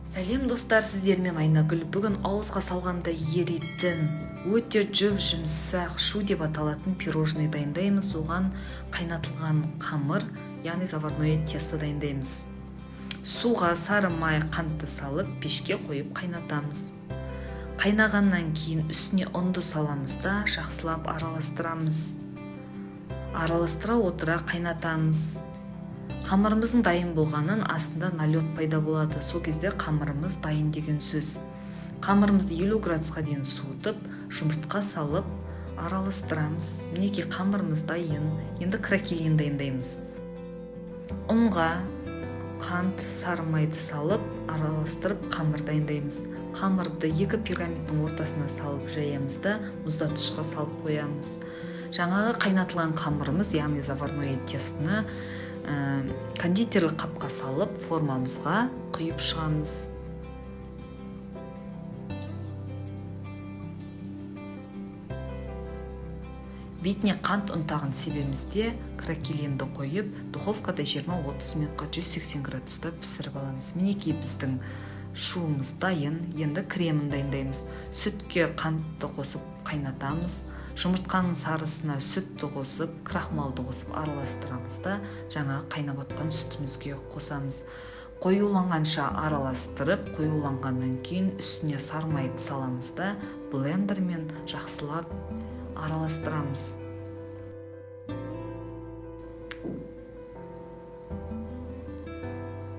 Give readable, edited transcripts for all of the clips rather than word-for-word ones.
Сәлем достар, сіздермен Айнагүл. Бүгін ауызға салғанда еритін, өте жүмсақ шу деп аталатын пирожный дайындаймыз. Оған қайнатылған қамыр, яғни заварное тесто дайындаймыз. Суға сары май, қантты салып, пешке қойып қайнатамыз. Қайнағаннан кейін үстіне ұнды саламыз да жақсылап араластырамыз. Араластыра отыра қайнатамыз. Қамырымыздың дайын болғанын астында налет пайда болады. Сол кезде қамырымыз дайын деген сөз. Қамырымызды 50 градусқа дейін суытып, жұмыртқа салып, араластырамыз. Мінекей қамырымыз дайын. Енді кракелин дайындаймыз. Ұнға қант, сары майды салып, араластырып, қамыр дайындаймыз. Қамырды 2 пирамидтің ортасына салып жаямыз да мұздатқышқа салып қоямыз. Жаңағы қайнатылған қамырымыз, яғни заварное тестіні кондитерлік қапқа салып, формамызға құйып шығамыз. Бетіне қант ұнтағын себемізде кракелинді қойып, духовкада 20-30 минутқа 180 градуста пісіріп аламыз. Мінекей біздің шуымыз дайын. Енді кремін дайындаймыз. Сүтке қантты қосып қайнатамыз. Жұмыртқаның сарысына сүтті қосып, крахмалды қосып араластырамыз да жаңағы қайнап отқан сүтімізге қосамыз. Қоюланғанша араластырып, қоюланғаннан кейін үстіне сары майды саламыз да блендермен жақсылап араластырамыз.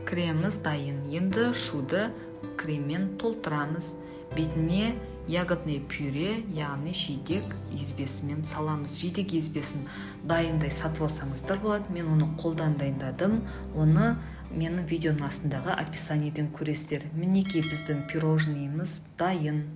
Креміміз дайын. Енді шуды креммен толтырамыз. Бетіне ягодный пюре, яғни жидек езбесімен саламыз. Жидек езбесін дайындай сатып алсаңыздар болады. Мен оны қолдан дайындадым. Оны менің видеоның астындағы описаниеден көресіздер. Мінекей біздің пирожныйымыз дайын.